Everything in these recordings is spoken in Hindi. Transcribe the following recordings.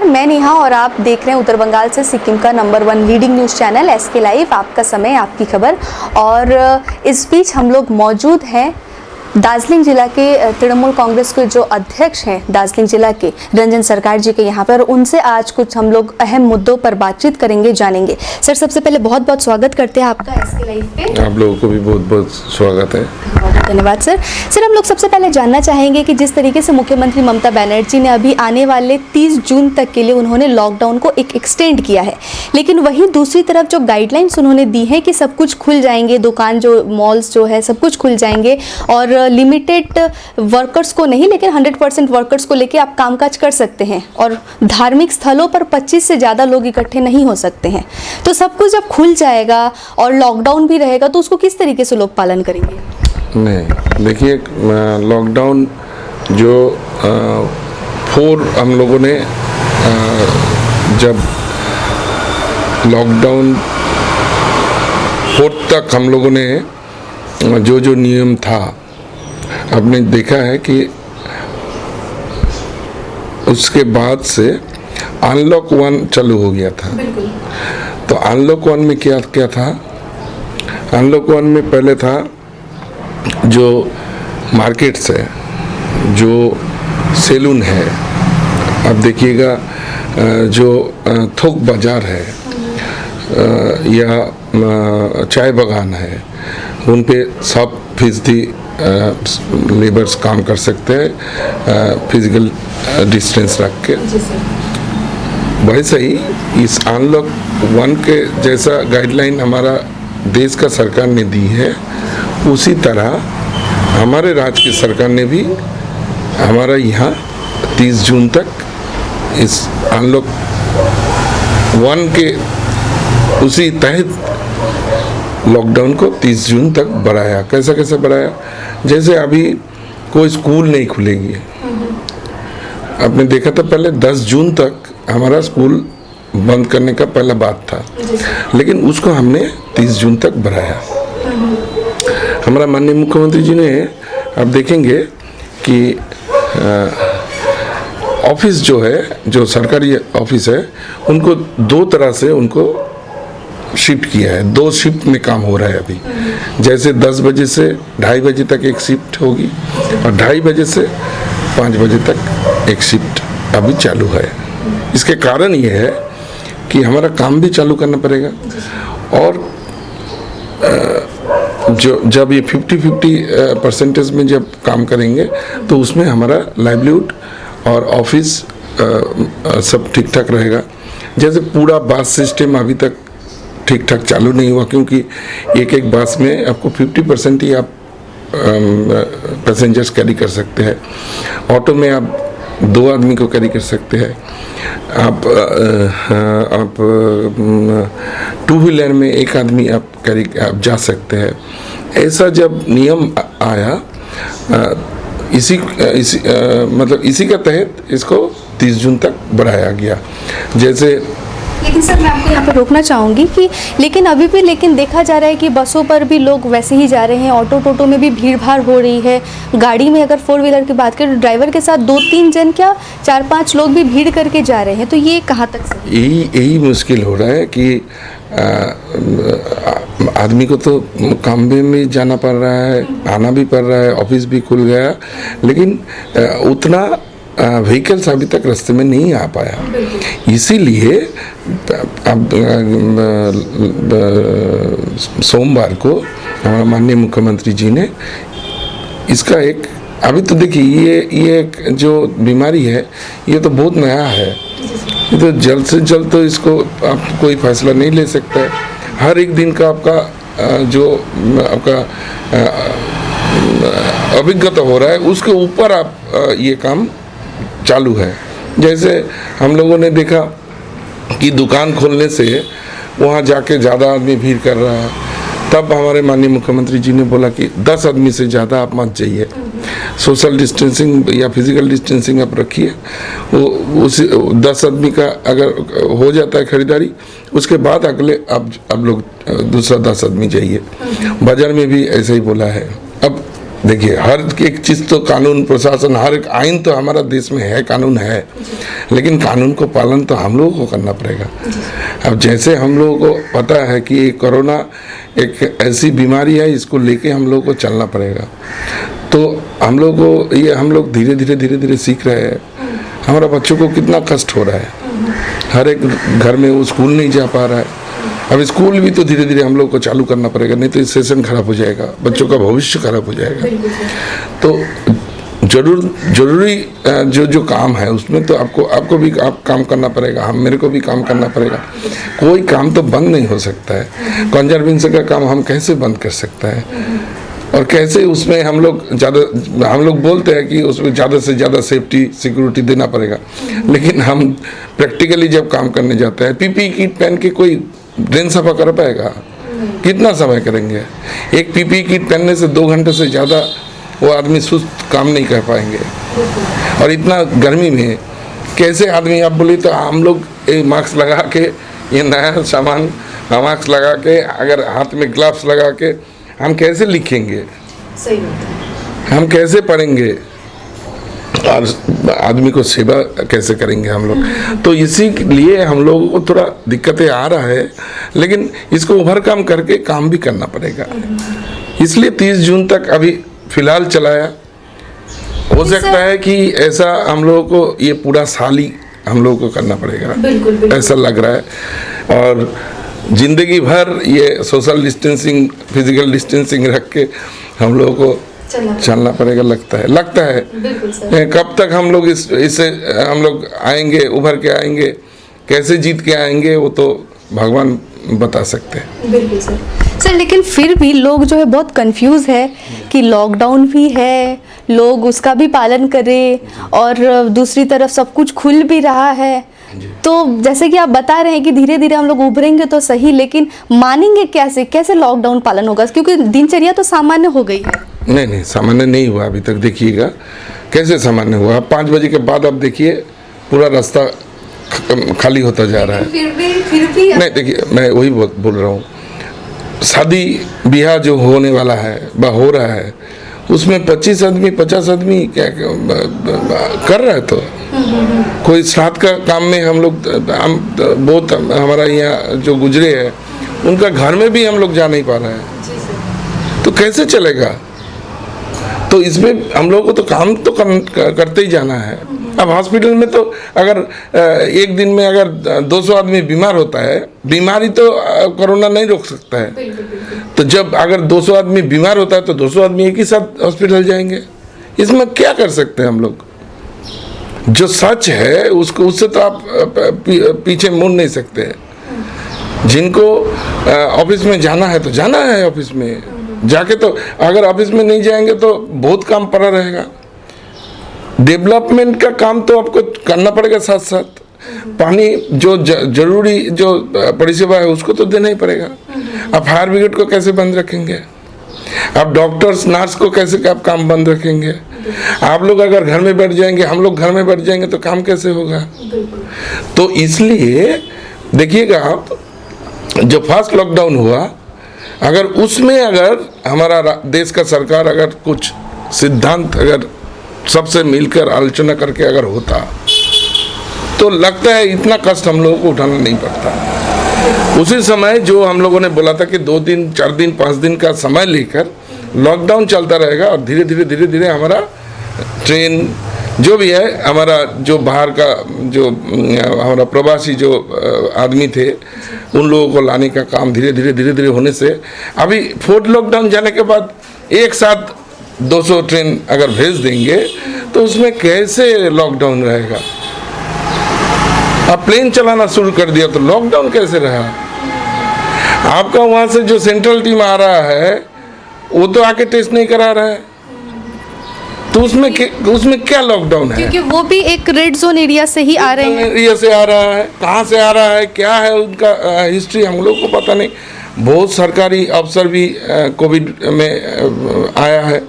मैं नेहा और आप देख रहे हैं उत्तर बंगाल से सिक्किम का number 1 leading news channel SK live. आपका समय, आपकी खबर। और इस बीच हम लोग मौजूद हैं दार्जिलिंग जिला के तृणमूल कांग्रेस के जो अध्यक्ष हैं दार्जिलिंग जिला के रंजन सरकार जी के यहाँ पर, उनसे आज कुछ हम लोग अहम मुद्दों पर बातचीत करेंगे, जानेंगे। सर, सबसे पहले बहुत बहुत स्वागत करते हैं आपका SK लाइव पे। आप लोगों को भी बहुत बहुत स्वागत है। बहुत धन्यवाद सर। सर, हम लोग सबसे पहले जानना चाहेंगे कि जिस तरीके से मुख्यमंत्री ममता बनर्जी ने अभी आने वाले 30 जून तक के लिए उन्होंने लॉकडाउन को एक्सटेंड किया है, लेकिन वहीं दूसरी तरफ जो गाइडलाइंस उन्होंने दी है कि सब कुछ खुल जाएंगे, दुकान जो मॉल्स जो है सब कुछ खुल जाएंगे और लिमिटेड वर्कर्स को नहीं लेकिन 100% वर्कर्स को लेके आप कामकाज कर सकते हैं और धार्मिक स्थलों पर 25 से ज़्यादा लोग इकट्ठे नहीं हो सकते हैं। तो सब कुछ जब खुल जाएगा और लॉकडाउन भी रहेगा तो उसको किस तरीके से लोग पालन करेंगे? नहीं, देखिए, लॉकडाउन जो 4 हम लोगों ने जब लॉकडाउन 4 तक हम लोगों ने जो नियम था, आपने देखा है कि उसके बाद से अनलॉक 1 चालू हो गया था। तो अनलॉक 1 में क्या क्या था? अनलॉक 1 में पहले था जो मार्केट्स है, जो सैलून है, आप देखिएगा जो थोक बाजार है या चाय बागान है, उन पे 100% लेबर्स काम कर सकते हैं फिजिकल डिस्टेंस रख के। वैसे ही इस अनलॉक 1 के जैसा गाइडलाइन हमारा देश का सरकार ने दी है, उसी तरह हमारे राज्य की सरकार ने भी हमारा यहाँ 30 जून तक इस अनलॉक 1 के उसी तहत लॉकडाउन को 30 जून तक बढ़ाया। कैसे बढ़ाया? जैसे अभी कोई स्कूल नहीं खुलेगी, आपने देखा था पहले 10 जून तक हमारा स्कूल बंद करने का पहला बात था, लेकिन उसको हमने 30 जून तक बढ़ाया। हमारा माननीय मुख्यमंत्री जी ने, आप देखेंगे कि ऑफिस जो है, जो सरकारी ऑफिस है, उनको 2 तरह से उनको शिफ्ट किया है। 2 शिफ्ट में काम हो रहा है अभी। जैसे 10 बजे से 2:30 बजे तक एक शिफ्ट होगी और 2:30 बजे से 5 बजे तक एक शिफ्ट अभी चालू है। इसके कारण ये है कि हमारा काम भी चालू करना पड़ेगा और जो जब ये 50-50% में जब काम करेंगे तो उसमें हमारा लाइवलीहुड और ऑफिस सब ठीक ठाक रहेगा। जैसे पूरा बस सिस्टम अभी तक ठीक ठाक चालू नहीं हुआ, क्योंकि एक बस में आपको 50% ही आप पैसेंजर्स कैरी कर सकते हैं। ऑटो में आप 2 आदमी को कैरी कर सकते हैं। आप 2 व्हीलर में 1 आदमी आप जा सकते हैं। ऐसा जब नियम आया, इसी का तहत इसको 30 जून तक बढ़ाया गया। जैसे लेकिन सर, मैं आपको यहाँ पर रोकना चाहूँगी कि लेकिन अभी भी देखा जा रहा है कि बसों पर भी लोग वैसे ही जा रहे हैं, ऑटो में भी भीड़ भाड़ हो रही है। गाड़ी में अगर 4 व्हीलर की बात करें तो ड्राइवर के साथ 2-3 जन क्या 4-5 लोग भी भीड़ करके जा रहे हैं। तो ये कहाँ तक सही? यही मुश्किल हो रहा है कि आदमी को तो काम में जाना पड़ रहा है, आना भी पड़ रहा है, ऑफिस भी खुल गया, लेकिन उतना व्हीकल्स अभी तक रास्ते में नहीं आ पाया। इसीलिए अब सोमवार को हमारा माननीय मुख्यमंत्री जी ने इसका एक, अभी तो देखिए ये एक जो बीमारी है ये तो बहुत नया है, ये तो जल्द से जल्द तो इसको आप कोई फैसला नहीं ले सकता है। हर एक दिन का आपका जो आपका अभिज्ञता हो रहा है उसके ऊपर आप ये काम चालू है। जैसे हम लोगों ने देखा कि दुकान खोलने से वहाँ जाके ज़्यादा आदमी भीड़ कर रहा है, तब हमारे माननीय मुख्यमंत्री जी ने बोला कि 10 आदमी से ज़्यादा आप मत जाइए, सोशल डिस्टेंसिंग या फिजिकल डिस्टेंसिंग आप रखिए। वो उस 10 आदमी का अगर हो जाता है खरीदारी, उसके बाद अगले आप लोग दूसरा 10 आदमी जाइए। बाजार में भी ऐसा ही बोला है। अब देखिए हर एक चीज़ तो कानून प्रशासन, हर एक आइन तो हमारा देश में है, कानून है, लेकिन कानून को पालन तो हम लोगों को करना पड़ेगा। अब जैसे हम लोगों को पता है कि ये कोरोना एक ऐसी बीमारी है, इसको लेके हम लोगों को चलना पड़ेगा। तो हम लोग को ये हम लोग धीरे धीरे सीख रहे हैं। हमारा बच्चों को कितना कष्ट हो रहा है, हर एक घर में वो स्कूल नहीं जा पा रहा है। अब स्कूल भी तो धीरे धीरे हम लोग को चालू करना पड़ेगा, नहीं तो सेशन खराब हो जाएगा, बच्चों का भविष्य खराब हो जाएगा। तो जरूरी जो काम है उसमें तो आपको भी काम करना पड़ेगा, मेरे को भी काम करना पड़ेगा। कोई काम तो बंद नहीं हो सकता है। कंजर्वेंसी का काम हम कैसे बंद कर सकता है, और कैसे उसमें हम लोग बोलते हैं कि उसमें ज़्यादा से ज़्यादा सेफ्टी सिक्योरिटी देना पड़ेगा, लेकिन हम प्रैक्टिकली जब काम करने जाते हैं पीपीई किट पहन के कोई ड्रेन सफा कर पाएगा? कितना समय करेंगे? एक पीपीई किट पहनने से 2 घंटे से ज़्यादा वो आदमी सुस्त काम नहीं कर पाएंगे। और इतना गर्मी में कैसे आदमी, आप बोले तो हम लोग मास्क लगा के, ये नया सामान मास्क लगा के, अगर हाथ में ग्लव्स लगा के हम कैसे लिखेंगे? सही बात है। हम कैसे पढ़ेंगे और आदमी को सेवा कैसे करेंगे हम लोग? तो इसी लिए हम लोगों को थोड़ा दिक्कतें आ रहा है, लेकिन इसको ओवरकम करके काम भी करना पड़ेगा। इसलिए 30 जून तक अभी फिलहाल चलाया। हो सकता है कि ऐसा हम लोगों को ये पूरा साल ही हम लोगों को करना पड़ेगा, बिल्कुल। ऐसा लग रहा है। और जिंदगी भर ये सोशल डिस्टेंसिंग, फिजिकल डिस्टेंसिंग रख के हम लोगों को चलना पड़ेगा, लगता है। बिल्कुल सर। कब तक हम लोग इससे हम लोग आएंगे, उभर के आएंगे, कैसे जीत के आएंगे, वो तो भगवान बता सकते हैं। बिल्कुल सर। लेकिन फिर भी लोग जो है बहुत कंफ्यूज है कि लॉकडाउन भी है, लोग उसका भी पालन करें, और दूसरी तरफ सब कुछ खुल भी रहा है। तो जैसे कि आप बता रहे हैं कि धीरे धीरे हम लोग उभरेंगे तो सही, लेकिन मानेंगे कैसे लॉकडाउन पालन होगा? क्योंकि दिनचर्या तो सामान्य हो गई है। नहीं, सामान्य नहीं हुआ अभी तक। देखिएगा कैसे सामान्य हुआ। 5 बजे के बाद आप देखिए पूरा रास्ता खाली होता जा रहा है। फिर भी नहीं, देखिए मैं वही बोल रहा हूँ, शादी ब्याह जो होने वाला है व हो रहा है, उसमें 25 आदमी 50 आदमी क्या कर रहा है। तो कोई श्राद्ध का काम में हम बहुत हमारा यहाँ जो गुजरे हैं उनका घर में भी हम लोग जा नहीं पा रहे हैं, तो कैसे चलेगा? तो इसमें हम लोगों को तो काम तो करते ही जाना है। अब हॉस्पिटल में तो अगर एक दिन में अगर 200 आदमी बीमार होता है, बीमारी तो कोरोना नहीं रोक सकता है। तो जब अगर 200 आदमी बीमार होता है तो 200 आदमी एक ही साथ हॉस्पिटल जाएंगे। इसमें क्या कर सकते हैं हम लोग? जो सच है उससे तो आप पीछे मुड़ नहीं सकते। जिनको ऑफिस में जाना है तो जाना है ऑफिस में जाके, तो अगर ऑफिस में नहीं जाएंगे तो बहुत काम पड़ा रहेगा। डेवलपमेंट का काम तो आपको करना पड़ेगा, साथ साथ पानी जो जरूरी जो परिसेवा है उसको तो देना ही पड़ेगा। आप फायर ब्रिगेड को कैसे बंद रखेंगे? आप डॉक्टर्स नर्स को कैसे आप काम बंद रखेंगे? आप लोग अगर घर में बैठ जाएंगे, हम लोग घर में बैठ जाएंगे तो काम कैसे होगा? तो इसलिए देखिएगा आप, जो फर्स्ट लॉकडाउन हुआ, अगर उसमें अगर हमारा देश का सरकार अगर कुछ सिद्धांत अगर सबसे मिलकर आलोचना करके अगर होता, तो लगता है इतना कष्ट हम लोगों को उठाना नहीं पड़ता। उसी समय जो हम लोगों ने बोला था कि 2 दिन 4 दिन 5 दिन का समय लेकर लॉकडाउन चलता रहेगा, और धीरे धीरे हमारा ट्रेन जो भी है, हमारा जो बाहर का जो हमारा प्रवासी जो आदमी थे उन लोगों को लाने का काम धीरे धीरे होने से अभी 4th लॉकडाउन जाने के बाद एक साथ 200 ट्रेन अगर भेज देंगे तो उसमें कैसे लॉकडाउन रहेगा? आप प्लेन चलाना शुरू कर दिया तो लॉकडाउन कैसे रहा? आपका वहाँ से जो सेंट्रल टीम आ रहा है वो तो आके टेस्ट नहीं करा रहा है, तो उसमें क्या लॉकडाउन है? क्योंकि वो भी एक रेड जोन एरिया से ही आ रहे हैं। एरिया से आ रहा है, कहाँ से आ रहा है, क्या है उनका हिस्ट्री हम लोग को पता नहीं। बहुत सरकारी अफसर भी कोविड में आया है,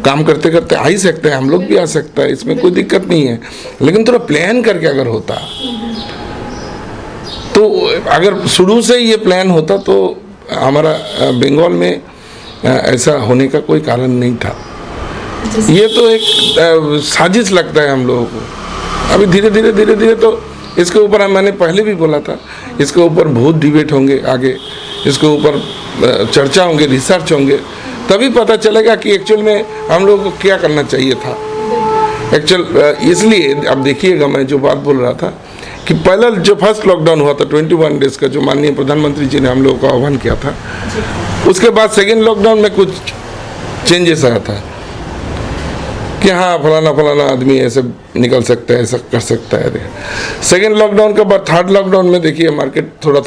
काम करते करते आ ही सकते हैं, हम लोग भी आ सकता है, इसमें कोई दिक्कत नहीं है। लेकिन थोड़ा प्लान करके अगर होता, तो अगर शुरू से ये प्लान होता तो हमारा बंगाल में ऐसा होने का कोई कारण नहीं था। ये तो एक साजिश लगता है हम लोगों को। अभी धीरे धीरे तो इसके ऊपर मैंने पहले भी बोला था, इसके ऊपर बहुत डिबेट होंगे आगे, इसके ऊपर चर्चा होंगे, रिसर्च होंगे, तभी पता चलेगा कि एक्चुअल में हम लोगों को क्या करना चाहिए था। इसलिए अब देखिएगा, मैं जो बात बोल रहा था कि पहला जो फर्स्ट लॉकडाउन हुआ था 21 डेज का, जो माननीय प्रधानमंत्री जी ने हम लोगों को आह्वान किया था, उसके बाद सेकेंड लॉकडाउन में कुछ चेंजेस आया था कि हाँ फलाना आदमी ऐसे निकल सकता है, ऐसा कर सकता है। सेकेंड लॉकडाउन के बाद थर्ड लॉकडाउन में देखिए मार्केट थोड़ा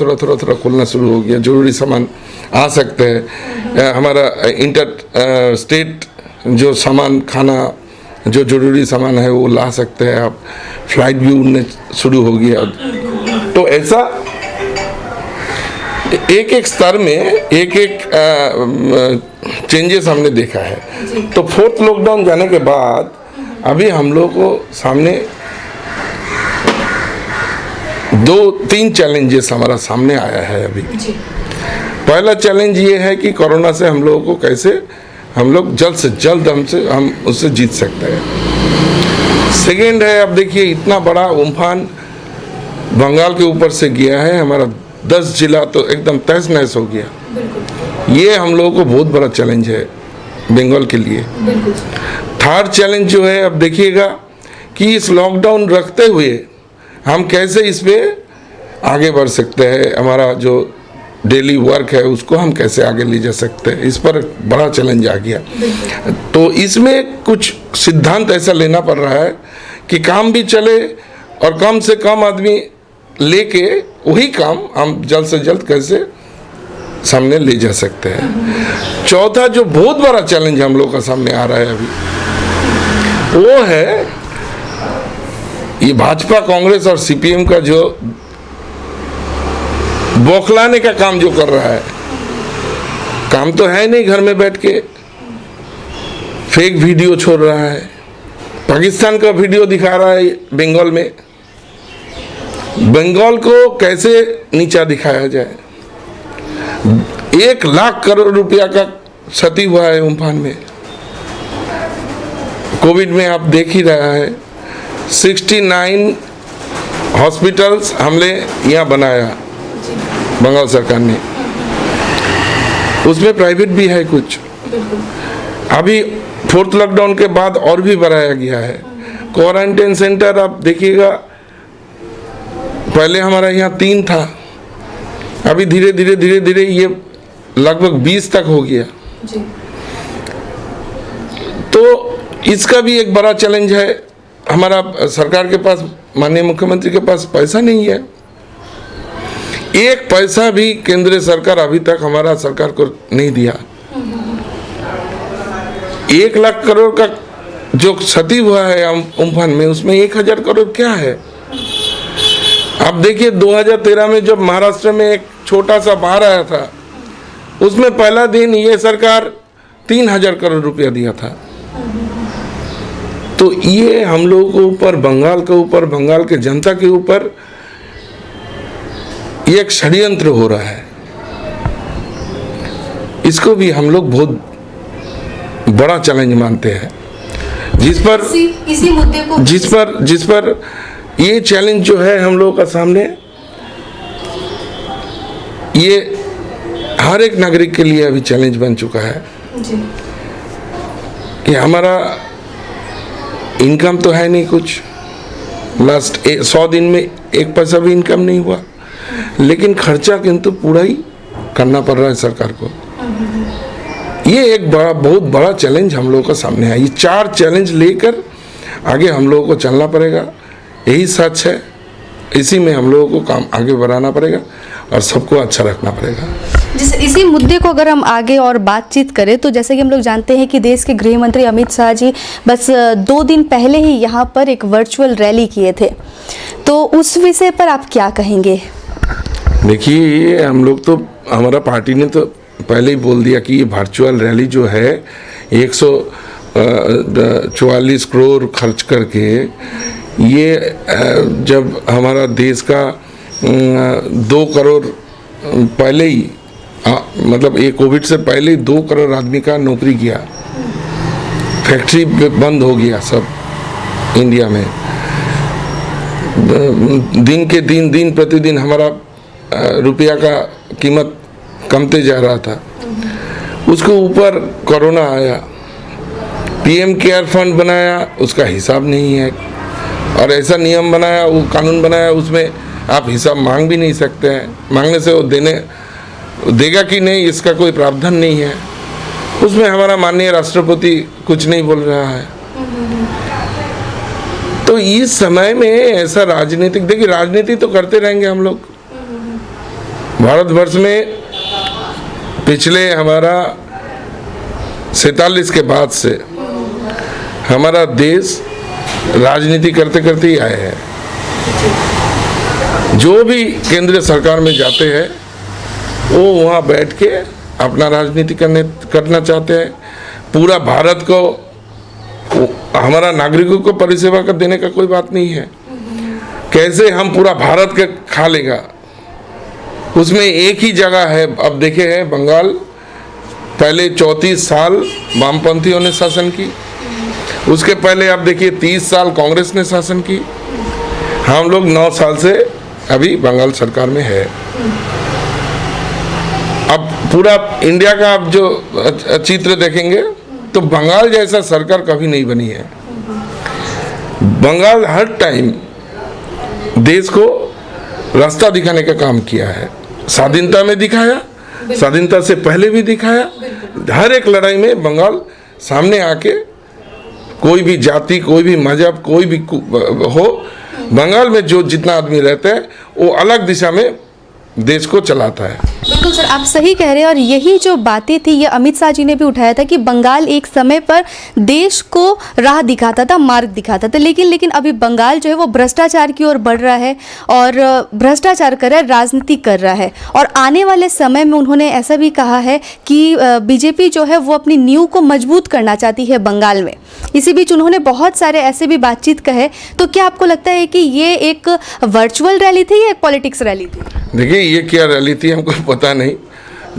खुलना शुरू हो गया, जरूरी सामान आ सकते हैं, हमारा इंटर स्टेट जो सामान खाना जो जरूरी सामान है वो ला सकते हैं आप, फ्लाइट भी उड़ने शुरू हो गया। तो ऐसा एक स्तर में एक चेंजेस हमने देखा है। तो फोर्थ लॉकडाउन जाने के बाद अभी हम लोग को सामने 2-3 चैलेंजेस हमारा सामने आया है अभी। पहला चैलेंज ये है कि कोरोना से हम लोगों को कैसे हम लोग जल्द से जल्द हम उससे जीत सकते हैं। सेकेंड है, अब देखिए इतना बड़ा उम्फान बंगाल के ऊपर से गया है, हमारा 10 जिला तो एकदम तहस नहस हो गया। ये हम लोगों को बहुत बड़ा चैलेंज है बंगाल के लिए। थर्ड चैलेंज जो है, अब देखिएगा कि इस लॉकडाउन रखते हुए हम कैसे इस पे आगे बढ़ सकते हैं, हमारा जो डेली वर्क है उसको हम कैसे आगे ले जा सकते हैं, इस पर बड़ा चैलेंज आ गया। तो इसमें कुछ सिद्धांत ऐसा लेना पड़ रहा है कि काम भी चले और कम से कम आदमी लेके वही काम हम जल्द से जल्द कैसे सामने ले जा सकते हैं। चौथा जो बहुत बड़ा चैलेंज हम लोग का सामने आ रहा है अभी, वो है ये भाजपा, कांग्रेस और सीपीएम का जो बौखलाने का काम जो कर रहा है। काम तो है नहीं, घर में बैठ के फेक वीडियो छोड़ रहा है, पाकिस्तान का वीडियो दिखा रहा है बंगाल में। बंगाल को कैसे नीचा दिखाया जाए। 1 लाख करोड़ रुपया का क्षति हुआ है उम्फान में। कोविड में आप देख ही रहा है, 69 हॉस्पिटल्स हमने यहाँ बनाया बंगाल सरकार ने, उसमें प्राइवेट भी है कुछ। अभी फोर्थ लॉकडाउन के बाद और भी बढ़ाया गया है। क्वारंटाइन सेंटर आप देखिएगा, पहले हमारा यहाँ 3 था, अभी धीरे धीरे ये लगभग 20 तक हो गया। तो इसका भी एक बड़ा चैलेंज है। हमारा सरकार के पास, माननीय मुख्यमंत्री के पास पैसा नहीं है। 1 पैसा भी केंद्र सरकार अभी तक हमारा सरकार को नहीं दिया। 1 लाख करोड़ का जो क्षति हुआ है उम्फान में, उसमें 1000 करोड़ क्या है। अब देखिए 2013 में जब महाराष्ट्र में एक छोटा सा बाढ़ आया था, उसमें पहला दिन ये सरकार 3000 करोड़ रुपया दिया था। तो ये हम लोगों के ऊपर, बंगाल के ऊपर, बंगाल के जनता के ऊपर ये एक षड्यंत्र हो रहा है। इसको भी हम लोग बहुत बड़ा चैलेंज मानते हैं, इसी मुद्दे को जिस पर ये चैलेंज जो है हम लोगों का सामने, ये हर एक नागरिक के लिए अभी चैलेंज बन चुका है कि हमारा इनकम तो है नहीं कुछ, लास्ट 100 दिन में 1 पैसा भी इनकम नहीं हुआ, लेकिन खर्चा किंतु पूरा ही करना पड़ रहा है सरकार को। ये एक बहुत बड़ा चैलेंज हम लोगों का सामने है। ये 4 चैलेंज लेकर आगे हम लोगों को चलना पड़ेगा, यही सच है। इसी में हम लोगों को काम आगे बढ़ाना पड़ेगा और सबको अच्छा रखना पड़ेगा। इसी मुद्दे को अगर हम आगे और बातचीत करें तो जैसे कि हम लोग जानते हैं कि देश के गृह मंत्री अमित शाह जी बस 2 दिन पहले ही यहाँ पर एक वर्चुअल रैली किए थे, तो उस विषय पर आप क्या कहेंगे? देखिए, हम लोग तो, हमारा पार्टी ने तो पहले ही बोल दिया कि ये वर्चुअल रैली जो है 144 करोड़ खर्च करके, ये जब हमारा देश का 2 करोड़ पहले ही, मतलब ये कोविड से पहले ही 2 करोड़ आदमी का नौकरी किया, फैक्ट्री बंद हो गया सब इंडिया में। दिन प्रतिदिन हमारा रुपया का कीमत कमते जा रहा था। उसके ऊपर कोरोना आया, पीएम केयर फंड बनाया, उसका हिसाब नहीं है। और ऐसा नियम बनाया, वो कानून बनाया, उसमें आप हिसाब मांग भी नहीं सकते हैं। मांगने से वो देगा कि नहीं, इसका कोई प्रावधान नहीं है। उसमें हमारा माननीय राष्ट्रपति कुछ नहीं बोल रहा है। तो इस समय में ऐसा राजनीतिक, देखिए राजनीति तो करते रहेंगे हम लोग। भारतवर्ष में पिछले हमारा 47 के बाद से हमारा देश राजनीति करते करते ही आए हैं। जो भी केंद्रीय सरकार में जाते हैं वो वहाँ बैठ के अपना राजनीति करना चाहते हैं। पूरा भारत को, हमारा नागरिकों को परिसेवा कर देने का कोई बात नहीं है। कैसे हम पूरा भारत के खा लेगा, उसमें एक ही जगह है। अब देखे हैं बंगाल, पहले 34 साल वामपंथियों ने शासन की, उसके पहले आप देखिए 30 साल कांग्रेस ने शासन की। हम लोग 9 साल से अभी बंगाल सरकार में है। अब पूरा इंडिया का आप जो चित्र देखेंगे तो बंगाल जैसा सरकार कभी नहीं बनी है। बंगाल हर टाइम देश को रास्ता दिखाने का काम किया है। स्वाधीनता में दिखाया, स्वाधीनता से पहले भी दिखाया। हर एक लड़ाई में बंगाल सामने आके, कोई भी जाति, कोई भी मजहब, कोई भी हो, बंगाल में जो जितना आदमी रहता है वो अलग दिशा में देश को चलाता है। बिल्कुल सर, आप सही कह रहे हैं। और यही जो बातें थी, ये अमित शाह जी ने भी उठाया था कि बंगाल एक समय पर देश को राह दिखाता था, मार्ग दिखाता था। लेकिन अभी बंगाल जो है वो भ्रष्टाचार की ओर बढ़ रहा है और भ्रष्टाचार कर रहा है, राजनीति कर रहा है। और आने वाले समय में उन्होंने ऐसा भी कहा है कि बीजेपी जो है वो अपनी नींव को मजबूत करना चाहती है बंगाल में। इसी बीच उन्होंने बहुत सारे ऐसे भी बातचीत कहे। तो क्या आपको लगता है कि ये एक वर्चुअल रैली थी या एक पॉलिटिक्स रैली थी? देखिए ये क्या रैली थी हमको पता नहीं।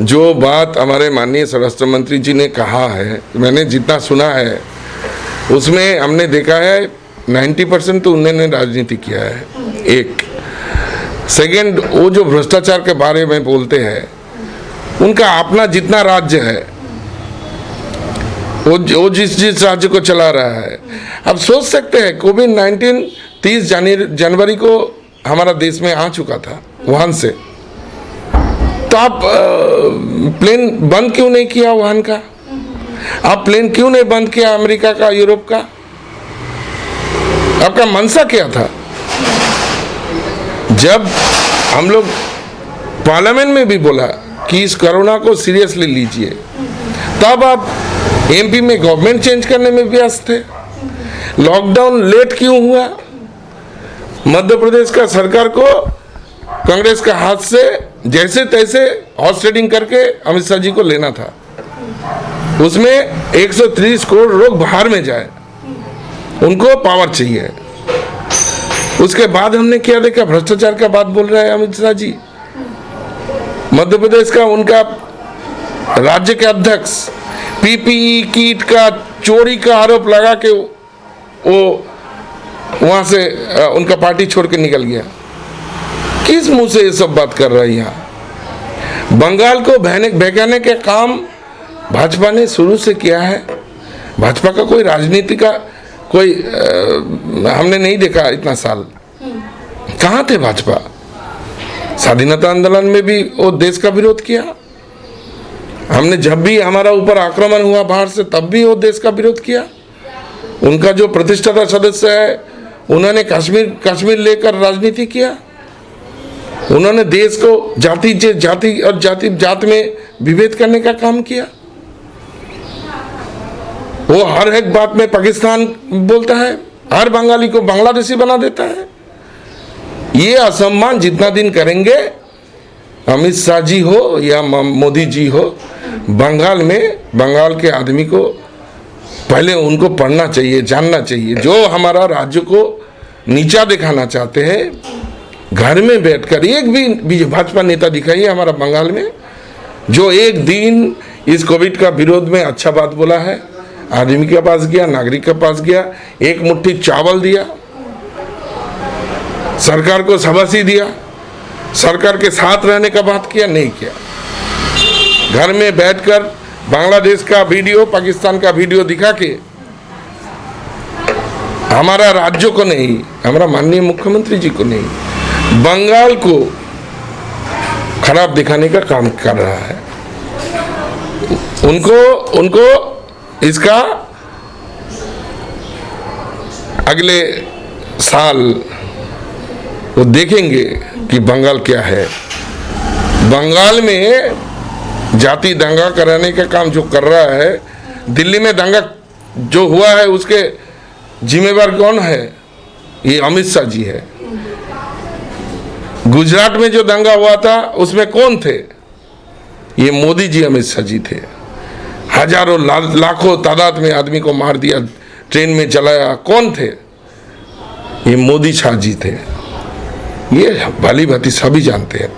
जो बात हमारे माननीय स्वराष्ट्र मंत्री जी ने कहा है, मैंने जितना सुना है उसमें हमने देखा है 90% तो उन्होंने राजनीति किया है। एक सेकंड, वो जो भ्रष्टाचार के बारे में बोलते हैं, उनका अपना जितना राज्य है वो जिस राज्य को चला रहा है। अब सोच सकते हैं कोविड-19 30 जनवरी को हमारा देश में आ चुका था वुहान से। तो आप प्लेन बंद क्यों नहीं किया वुहान का? आप प्लेन क्यों नहीं बंद किया अमेरिका का, यूरोप का? आपका मंशा क्या था? जब हम लोग पार्लियामेंट में भी बोला कि इस कोरोना को सीरियसली लीजिए, तब आप एमपी में गवर्नमेंट चेंज करने में व्यस्त थे। लॉकडाउन लेट क्यों हुआ? मध्य प्रदेश का सरकार को कांग्रेस का हाथ से जैसे तैसे हॉर्स ट्रेडिंग करके अमित शाह जी को लेना था। उसमें 130 करोड़ लोग बाहर में जाए, उनको पावर चाहिए। उसके बाद हमने क्या देखा? भ्रष्टाचार का बात बोल रहे हैं अमित शाह जी। मध्य प्रदेश का उनका राज्य के अध्यक्ष पीपीई किट का चोरी का आरोप लगा के वो वहां से उनका पार्टी छोड़ के निकल गया। किस मुंह से ये सब बात कर रहा है? यहाँ बंगाल को बहकाने का काम भाजपा ने शुरू से किया है। भाजपा का कोई राजनीति का कोई हमने नहीं देखा इतना साल। कहाँ थे भाजपा? स्वाधीनता आंदोलन में भी वो देश का विरोध किया। हमने जब भी हमारा ऊपर आक्रमण हुआ बाहर से, तब भी वो देश का विरोध किया। उनका जो प्रतिष्ठाता सदस्य है, उन्होंने कश्मीर लेकर राजनीति किया। उन्होंने देश को जात में विभेद करने का काम किया। वो हर एक बात में पाकिस्तान बोलता है, हर बंगाली को बांग्लादेशी बना देता है। ये असम्मान जितना दिन करेंगे, अमित शाह जी हो या मोदी जी हो, बंगाल के आदमी को पहले उनको पढ़ना चाहिए, जानना चाहिए। जो हमारा राज्य को नीचा दिखाना चाहते हैं, घर में बैठकर एक भी भाजपा नेता दिखाइए हमारा बंगाल में जो एक दिन इस कोविड का विरोध में अच्छा बात बोला है, आदमी के पास गया, नागरिक के पास गया, एक मुट्ठी चावल दिया, सरकार को शाबाशी दिया, सरकार के साथ रहने का बात किया? नहीं किया। घर में बैठकर बांग्लादेश का वीडियो, पाकिस्तान का वीडियो दिखा के हमारा राज्य को नहीं, हमारा माननीय मुख्यमंत्री जी को नहीं, बंगाल को खराब दिखाने का काम कर रहा है। उनको इसका अगले साल वो देखेंगे कि बंगाल क्या है। बंगाल में जाति दंगा कराने का काम जो कर रहा है, दिल्ली में दंगा जो हुआ है उसके जिम्मेवार कौन है? ये अमित शाह जी है। गुजरात में जो दंगा हुआ था उसमें कौन थे? ये मोदी जी, अमित शाह जी थे। हजारों लाखों तादाद में आदमी को मार दिया, ट्रेन में चलाया, कौन थे? ये मोदी शाह जी थे। ये भली भांति सभी जानते हैं।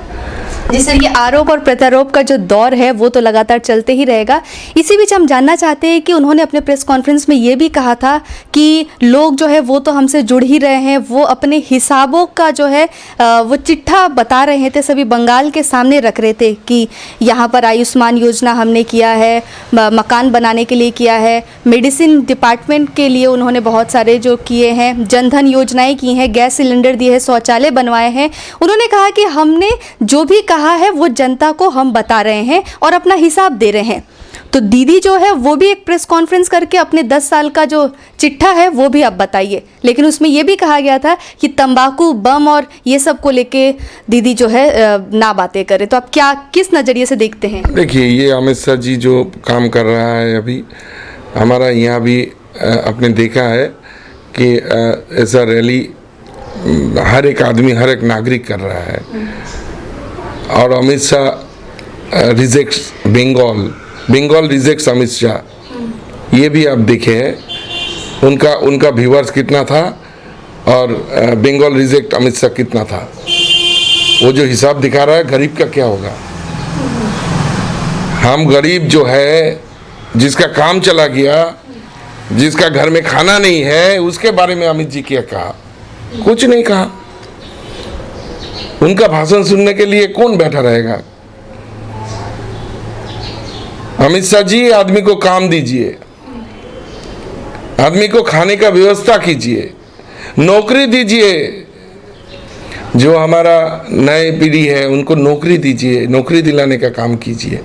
जी सर, ये आरोप और प्रत्यारोप का जो दौर है वो तो लगातार चलते ही रहेगा। इसी बीच हम जानना चाहते हैं कि उन्होंने अपने प्रेस कॉन्फ्रेंस में ये भी कहा था कि लोग जो है वो तो हमसे जुड़ ही रहे हैं, वो अपने हिसाबों का जो है वो चिट्ठा बता रहे थे, सभी बंगाल के सामने रख रहे थे कि यहाँ पर आयुष्मान योजना हमने किया है, मकान बनाने के लिए किया है, मेडिसिन डिपार्टमेंट के लिए उन्होंने बहुत सारे जो किए हैं, जनधन योजनाएँ की हैं, गैस सिलेंडर दिए हैं, शौचालय बनवाए हैं। उन्होंने कहा कि हमने जो भी कहा है वो जनता को हम बता रहे हैं और अपना हिसाब दे रहे हैं। तो दीदी जो है वो भी एक प्रेस कॉन्फ्रेंस करके अपने 10 साल का जो चिट्ठा है वो भी आप बताइए, लेकिन उसमें ये भी कहा गया था कि तंबाकू, बम और ये सब को लेके दीदी जो है ना बातें करे। तो आप क्या, किस नज़रिए से देखते हैं? देखिए, ये अमित शाह जी जो काम कर रहा है अभी, हमारा यहाँ भी आपने देखा है कि ऐसा रैली हर एक आदमी, हर एक नागरिक कर रहा है। और अमित शाह रिजेक्ट्स बंगाल रिजेक्ट्स अमित शाह, ये भी आप देखे हैं उनका व्यूअर्स कितना था और बंगाल रिजेक्ट अमित शाह कितना था। वो जो हिसाब दिखा रहा है, गरीब का क्या होगा? हम गरीब जो है, जिसका काम चला गया, जिसका घर में खाना नहीं है, उसके बारे में अमित जी क्या कहा? कुछ नहीं कहा। उनका भाषण सुनने के लिए कौन बैठा रहेगा? अमित शाह जी, आदमी को काम दीजिए, आदमी को खाने का व्यवस्था कीजिए, नौकरी दीजिए। जो हमारा नए पीढ़ी है उनको नौकरी दीजिए, नौकरी दिलाने का काम कीजिए।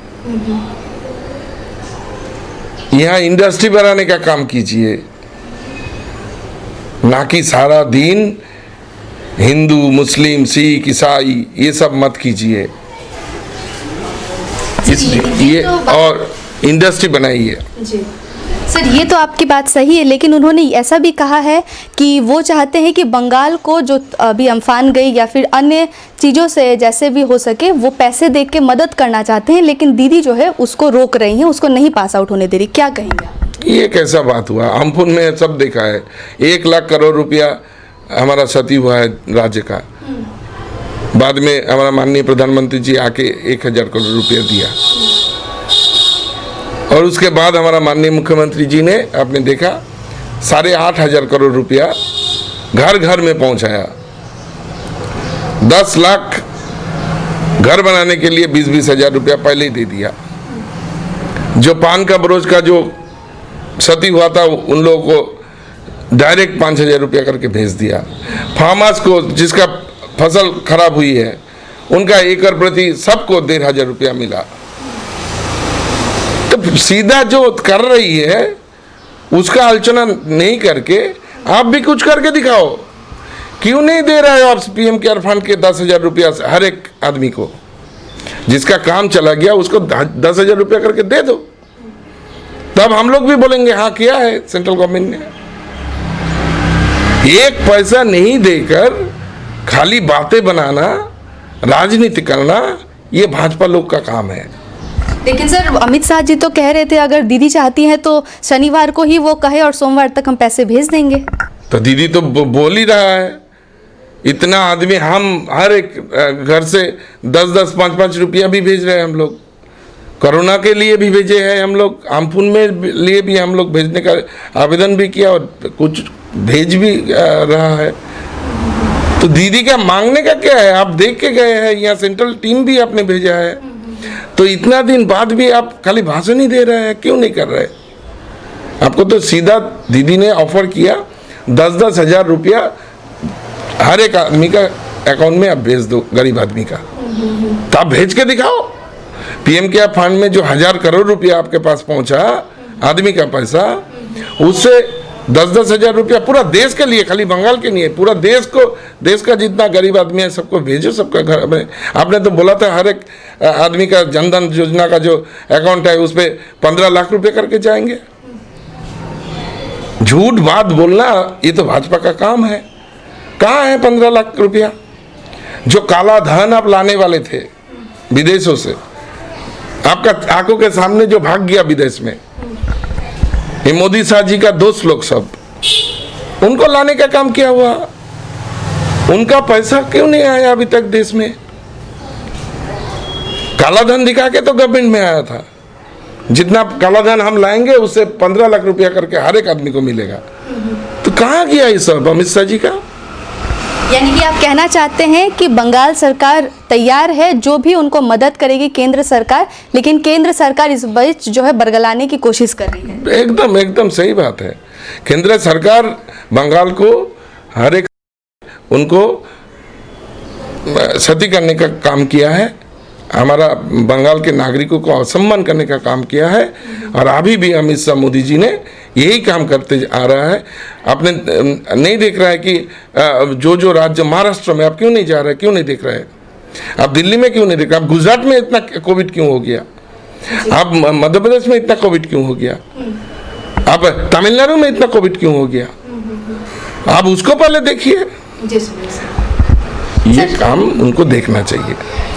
यहाँ इंडस्ट्री बनाने का काम कीजिए, ना कि सारा दिन हिंदू, मुस्लिम, सिख, ईसाई ये सब मत कीजिए। ये और इंडस्ट्री बनाइए। जी सर, ये तो आपकी बात सही है, लेकिन उन्होंने ऐसा भी कहा है कि वो चाहते हैं कि बंगाल को जो अभी अम्फान गई या फिर अन्य चीज़ों से जैसे भी हो सके वो पैसे दे के मदद करना चाहते हैं, लेकिन दीदी जो है उसको रोक रही हैं, उसको नहीं पास आउट होने दे रही। क्या कहेंगे? ये कैसा बात हुआ? अम्फान में सब देखा है, 1 लाख करोड़ रुपया हमारा क्षति हुआ है राज्य का। बाद में हमारा माननीय प्रधानमंत्री जी आके 1000 करोड़ रुपया दिया, और उसके बाद हमारा माननीय मुख्यमंत्री जी ने, आपने देखा, 8,500 करोड़ रुपया घर घर में पहुंचाया। 10 लाख घर बनाने के लिए 20-20 हजार रुपया पहले ही दे दिया। जो पान का बरोज का जो क्षति हुआ था उन लोगों को डायरेक्ट 5,000 रुपया करके भेज दिया। फार्मर्स को जिसका फसल खराब हुई है उनका एकड़ प्रति सबको 1,500 रुपया मिला। तो सीधा जो कर रही है उसका आलोचना नहीं करके आप भी कुछ करके दिखाओ। क्यों नहीं दे रहे हो आप पीएम केयर फंड के 10,000 रुपया हर एक आदमी को? जिसका काम चला गया उसको 10,000 रुपया करके दे दो, तब हम लोग भी बोलेंगे हाँ किया है सेंट्रल गवर्नमेंट ने। एक पैसा नहीं देकर खाली बातें बनाना, राजनीति करना, ये भाजपा लोग का काम है। लेकिन सर, अमित शाह जी तो कह रहे थे अगर दीदी चाहती हैं तो शनिवार को ही वो कहे और सोमवार तक हम पैसे भेज देंगे। तो दीदी तो बोल ही रहा है, इतना आदमी, हम हर एक घर से 10-10, 5-5 रुपया भी भेज रहे हैं हम लोग। कोरोना के लिए भी भेजे हैं हम लोग, आमफून में लिए भी हम लोग भेजने का आवेदन भी किया और कुछ भेज भी रहा है। तो दीदी का मांगने का क्या है? आप देख के गए हैं, यहाँ सेंट्रल टीम भी आपने भेजा है, तो इतना दिन बाद भी आप खाली भाषण ही दे रहे हैं, क्यों नहीं कर रहे? आपको तो सीधा दीदी ने ऑफर किया 10-10 हज़ार रुपया हर एक आदमी का अकाउंट में आप भेज दो, गरीब आदमी का, तो आप भेज के दिखाओ। पीएम केयर फंड में जो 1000 करोड़ रुपया आपके पास पहुंचा, आदमी का पैसा, उससे 10-10 हज़ार रुपया पूरा देश के लिए, खाली बंगाल के नहीं, पूरा देश को, देश का जितना गरीब आदमी है सबको भेजो, सबका घर में। आपने तो बोला था हर एक आदमी का जनधन योजना का जो अकाउंट है उस पर 15 लाख रुपए करके जाएंगे। झूठ बात बोलना ये तो भाजपा का काम है। कहाँ है 15 लाख रुपया? जो काला धन आप लाने वाले थे विदेशों से, आपका आंखों के सामने जो भाग गया विदेश में, ये मोदी शाह जी का दोस्त लोग सब, उनको लाने का काम क्या हुआ? उनका पैसा क्यों नहीं आया अभी तक देश में? काला धन दिखा के तो गवर्नमेंट में आया था। जितना काला धन हम लाएंगे उससे 15 लाख रुपया करके हर एक आदमी को मिलेगा। तो कहाँ गया ये सब अमित शाह जी का? यानी कि आप कहना चाहते हैं कि बंगाल सरकार तैयार है, जो भी उनको मदद करेगी केंद्र सरकार, लेकिन केंद्र सरकार इस बीच जो है बरगलाने की कोशिश कर रही है। एकदम एकदम सही बात है। केंद्र सरकार बंगाल को हर एक उनको क्षति करने का काम किया है, हमारा बंगाल के नागरिकों को असम्मान करने का काम किया है, और अभी भी अमित शाह मोदी जी ने यही काम करते आ रहा है। आपने नहीं देख रहा है कि जो जो राज्य, महाराष्ट्र में आप क्यों नहीं जा रहे, क्यों नहीं देख रहे हैं? आप दिल्ली में क्यों नहीं देख रहे? आप गुजरात में इतना कोविड क्यों हो गया? आप मध्य प्रदेश में इतना कोविड क्यों हो गया? आप तमिलनाडु में इतना कोविड क्यों हो गया? आप उसको पहले देखिए। ये काम उनको देखना चाहिए।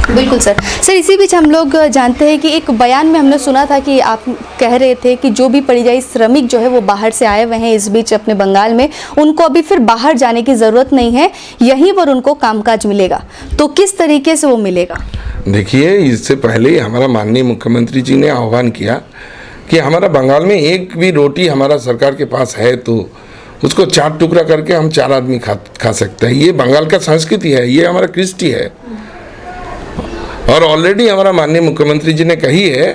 बिल्कुल सर। इसी बीच हम लोग जानते हैं कि एक बयान में हमने सुना था कि आप कह रहे थे कि जो भी परिযায়ী श्रमिक जो है वो बाहर से आए हुए हैं इस बीच अपने बंगाल में, उनको अभी फिर बाहर जाने की ज़रूरत नहीं है, यहीं पर उनको कामकाज मिलेगा। तो किस तरीके से वो मिलेगा? देखिए, इससे पहले हमारा माननीय मुख्यमंत्री जी ने आह्वान किया कि हमारा बंगाल में एक भी रोटी हमारा सरकार के पास है तो उसको 4 टुकड़ा करके हम 4 आदमी खा सकते हैं। ये बंगाल का संस्कृति है, ये हमारा कृष्टि है। और ऑलरेडी हमारा माननीय मुख्यमंत्री जी ने कही है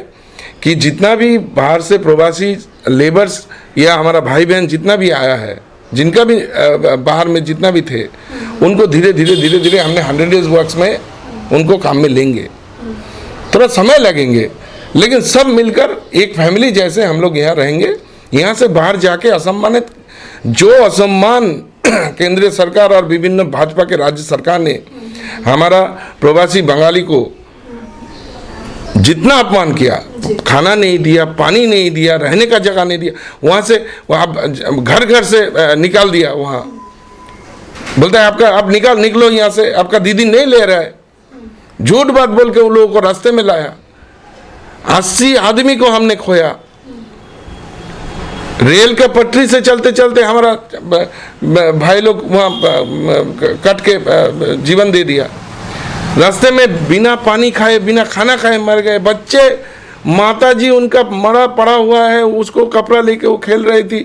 कि जितना भी बाहर से प्रवासी लेबर्स या हमारा भाई बहन जितना भी आया है, जिनका भी बाहर में जितना भी थे, उनको धीरे धीरे हमने 100 डेज वर्क्स में उनको काम में लेंगे। थोड़ा समय लगेंगे, लेकिन सब मिलकर एक फैमिली जैसे हम लोग यहाँ रहेंगे। यहाँ से बाहर जाके असम्मानित, जो असम्मान केंद्रीय सरकार और विभिन्न भाजपा के राज्य सरकार ने हमारा प्रवासी बंगाली को जितना अपमान किया, खाना नहीं दिया, पानी नहीं दिया, रहने का जगह नहीं दिया, वहाँ से वहाँ घर से निकाल दिया। वहाँ बोलता है आपका, आप निकलो यहाँ से, आपका दीदी नहीं ले रहा है। झूठ बात बोल के उन लोगों को रास्ते में लाया। 80 आदमी को हमने खोया। रेल के पटरी से चलते चलते हमारा भाई लोग वहाँ कट के जीवन दे दिया। रास्ते में बिना पानी खाए, बिना खाना खाए मर गए बच्चे। माताजी उनका मरा पड़ा हुआ है, उसको कपड़ा लेके वो खेल रही थी।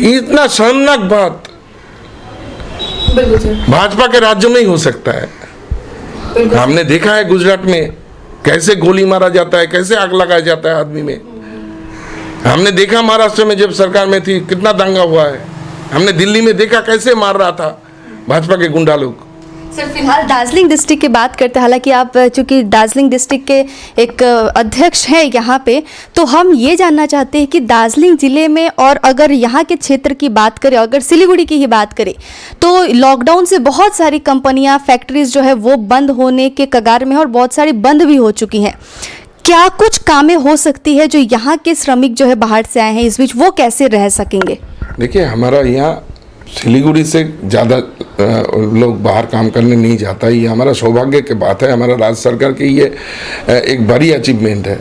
इतना शर्मनाक बात भाजपा के राज्यों में ही हो सकता है। हमने देखा है गुजरात में कैसे गोली मारा जाता है, कैसे आग लगाया जाता है आदमी में। हमने देखा महाराष्ट्र में जब सरकार में थी कितना दंगा हुआ है। हमने दिल्ली में देखा कैसे मार रहा था भाजपा के गुंडा लोग। सर, फिलहाल दार्जिलिंग डिस्ट्रिक्ट की बात करते हैं, हालांकि आप चूंकि दार्जिलिंग डिस्ट्रिक्ट के एक अध्यक्ष हैं यहाँ पे, तो हम ये जानना चाहते हैं कि दार्जिलिंग ज़िले में, और अगर यहाँ के क्षेत्र की बात करें, अगर सिलीगुड़ी की ही बात करें, तो लॉकडाउन से बहुत सारी कंपनियाँ, फैक्ट्रीज जो है वो बंद होने के कगार में है और बहुत सारी बंद भी हो चुकी हैं। क्या कुछ कामें हो सकती है जो यहाँ के श्रमिक जो है बाहर से आए हैं इस बीच, वो कैसे रह सकेंगे? देखिए, हमारा यहाँ सिलीगुड़ी से ज़्यादा लोग बाहर काम करने नहीं जाता। ये हमारा सौभाग्य की बात है। हमारा राज्य सरकार की ये एक बड़ी अचीवमेंट है।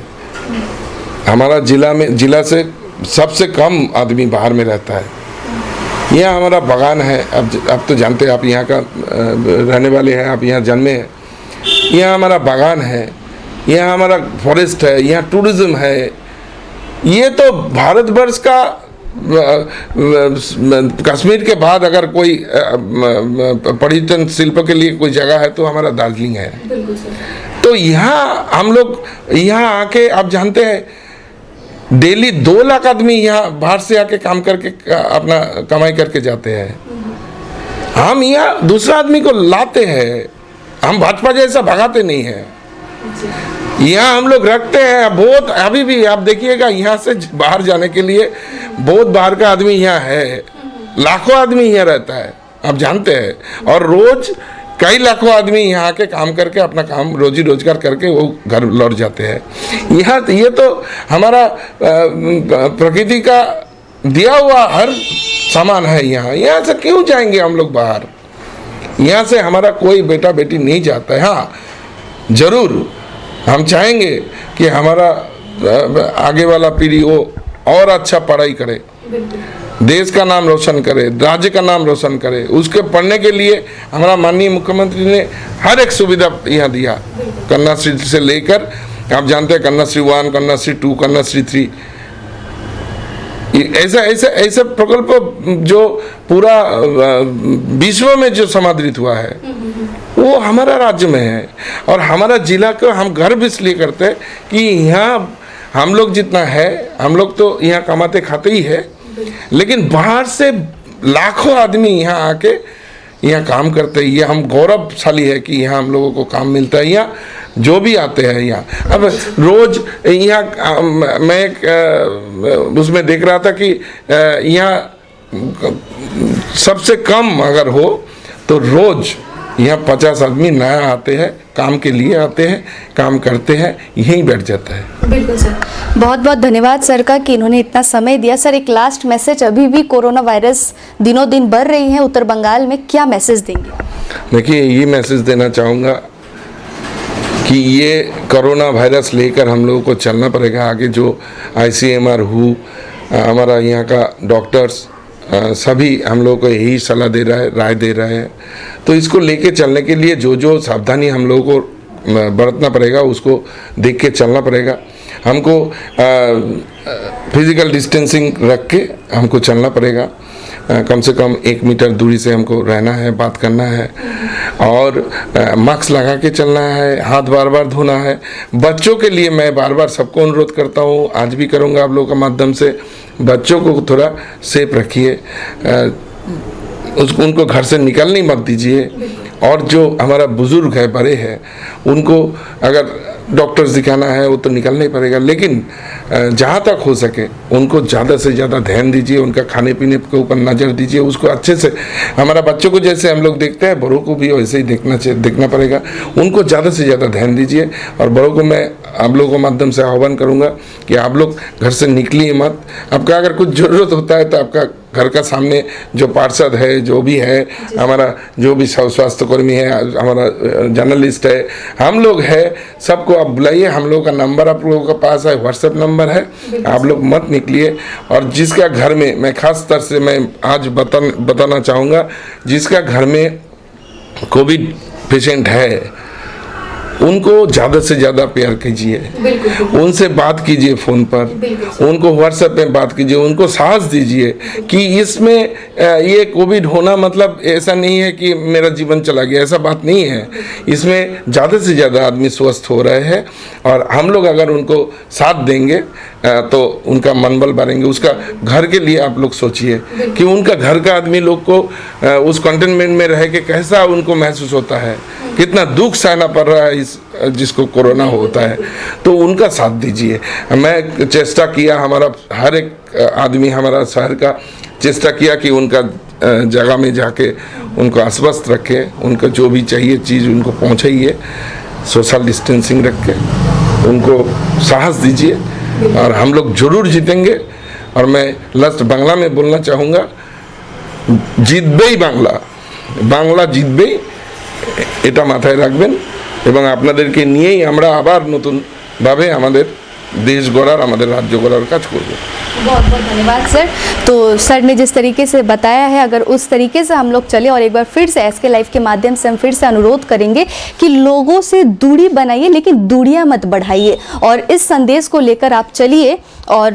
हमारा जिला से सबसे कम आदमी बाहर में रहता है। यहाँ हमारा बागान है। अब तो जानते हैं, आप यहाँ का रहने वाले हैं, आप यहाँ जन्मे हैं। यहाँ हमारा बागान है, यहाँ हमारा फॉरेस्ट है, यहाँ टूरिज्म है। ये तो भारतवर्ष का कश्मीर के बाद अगर कोई पर्यटन शिल्प के लिए कोई जगह है तो हमारा दार्जिलिंग है। तो यहाँ हम लोग यहाँ आके आप जानते हैं डेली 2 लाख आदमी यहाँ बाहर से आके काम करके अपना कमाई करके जाते हैं। हम यहाँ दूसरा आदमी को लाते हैं, हम भाजपा जैसा भगाते नहीं है। यहाँ हम लोग रखते हैं बहुत। अभी भी आप देखिएगा यहाँ से बाहर जाने के लिए बहुत बाहर का आदमी यहाँ है, लाखों आदमी यहाँ रहता है, आप जानते हैं। और रोज कई लाखों आदमी यहाँ आके काम करके अपना काम रोजी रोजगार करके वो घर लौट जाते हैं। यहाँ ये तो हमारा प्रकृति का दिया हुआ हर सामान है। यहाँ से क्यों जाएंगे हम लोग बाहर? यहाँ से हमारा कोई बेटा बेटी नहीं जाता है। हाँ, जरूर हम चाहेंगे कि हमारा आगे वाला पीढ़ी वो और अच्छा पढ़ाई करे, देश का नाम रोशन करे, राज्य का नाम रोशन करे। उसके पढ़ने के लिए हमारा माननीय मुख्यमंत्री ने हर एक सुविधा यहाँ दिया, कन्याश्री से लेकर आप जानते हैं कन्याश्री 1, कन्याश्री 2, कन्याश्री 3। ऐसा प्रकल्प जो पूरा विश्व में जो समादृत हुआ है वो हमारा राज्य में है। और हमारा जिला को हम गर्व इसलिए करते हैं कि यहाँ हम लोग जितना है, हम लोग तो यहाँ कमाते खाते ही है, लेकिन बाहर से लाखों आदमी यहाँ आके यहाँ काम करते हैं। ये हम गौरवशाली है कि यहाँ हम लोगों को काम मिलता है। यहाँ जो भी आते हैं यहाँ, अब रोज यहाँ मैं एक उसमें देख रहा था कि यहाँ सबसे कम अगर हो तो रोज यहाँ 50 आदमी नया आते हैं, काम के लिए आते हैं, काम करते हैं, यहीं बैठ जाता है। बिल्कुल सर, बहुत बहुत धन्यवाद सर का कि इन्होंने इतना समय दिया। सर, एक लास्ट मैसेज, अभी भी कोरोना वायरस दिनों दिन बढ़ रही है उत्तर बंगाल में, क्या मैसेज देंगे? देखिए, ये मैसेज देना चाहूँगा कि ये कोरोना वायरस लेकर हम लोगों को चलना पड़ेगा आगे। जो ICMR हु हमारा यहाँ का डॉक्टर्स सभी हम लोगों को यही सलाह दे रहा है, राय दे रहा है। तो इसको लेके चलने के लिए जो जो सावधानी हम लोगों को बरतना पड़ेगा उसको देख के चलना पड़ेगा। हमको फिजिकल डिस्टेंसिंग रख के हमको चलना पड़ेगा। कम से कम 1 मीटर दूरी से हमको रहना है, बात करना है, और मास्क लगा के चलना है, हाथ बार बार धोना है। बच्चों के लिए मैं बार बार सबको अनुरोध करता हूँ, आज भी करूँगा आप लोगों का माध्यम से, बच्चों को थोड़ा सेफ रखिए, उनको घर से निकलने मत दीजिए। और जो हमारा बुजुर्ग है, बड़े हैं, उनको अगर डॉक्टर्स दिखाना है वो तो निकलना ही पड़ेगा, लेकिन जहाँ तक हो सके उनको ज़्यादा से ज़्यादा ध्यान दीजिए, उनका खाने पीने के ऊपर नज़र दीजिए, उसको अच्छे से। हमारा बच्चों को जैसे हम लोग देखते हैं, बड़ों को भी वैसे ही देखना पड़ेगा, उनको ज़्यादा से ज़्यादा ध्यान दीजिए। और बड़ों को मैं आप लोगों के माध्यम से आह्वान करूँगा कि आप लोग घर से निकलिए मत। आपका अगर कुछ ज़रूरत होता है तो आपका घर का सामने जो पार्षद है, जो भी है, हमारा जो भी स्वास्थ्यकर्मी है, हमारा जर्नलिस्ट है, हम लोग है, सबको आप बुलाइए। हम लोगों का नंबर आप लोगों के पास है, व्हाट्सएप नंबर है, आप लोग मत निकलिए। और जिसका घर में, मैं खास तौर से मैं आज बताना चाहूँगा, जिसका घर में कोविड पेशेंट है उनको ज़्यादा से ज़्यादा प्यार कीजिए, उनसे बात कीजिए फ़ोन पर, उनको व्हाट्सएप में बात कीजिए, उनको साहस दीजिए कि इसमें ये कोविड होना मतलब ऐसा नहीं है कि मेरा जीवन चला गया, ऐसा बात नहीं है। इसमें ज़्यादा से ज़्यादा आदमी स्वस्थ हो रहे हैं, और हम लोग अगर उनको साथ देंगे तो उनका मनोबल बढ़ेंगे। उसका घर के लिए आप लोग सोचिए कि उनका घर का आदमी लोग को उस कंटेनमेंट में रह के कैसा उनको महसूस होता है, कितना दुख सहना पड़ रहा है इस जिसको कोरोना होता है। तो उनका साथ दीजिए। मैं चेष्टा किया, हमारा हर एक आदमी हमारा शहर का चेष्टा किया कि उनका जगह में जाके उनको आश्वस्त रखे, उनको जो भी चाहिए चीज़ उनको पहुँचाइए, सोशल डिस्टेंसिंग रख के उनको साहस दीजिए, और हम लोग जरूर जीतेंगे। और मैं लास्ट बांग्ला में बोलना चाहूँगा, জিতবেই বাংলা, বাংলা জিতবেই, এটা মাথায় রাখবেন। এবং আপনাদেরকে নিয়েই আমরা আবার নতুনভাবে আমাদের দেশ গড়ার আমাদের রাজ্য গড়ার কাজ করব। बहुत बहुत धन्यवाद सर। तो सर ने जिस तरीके से बताया है, अगर उस तरीके से हम लोग चले और एक बार फिर से SK लाइव के माध्यम से हम फिर से अनुरोध करेंगे कि लोगों से दूरी बनाइए लेकिन दूरियां मत बढ़ाइए, और इस संदेश को लेकर आप चलिए और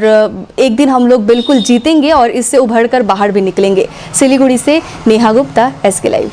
एक दिन हम लोग बिल्कुल जीतेंगे और इससे उभर कर बाहर भी निकलेंगे। सिलीगुड़ी से नेहा गुप्ता, SK लाइव।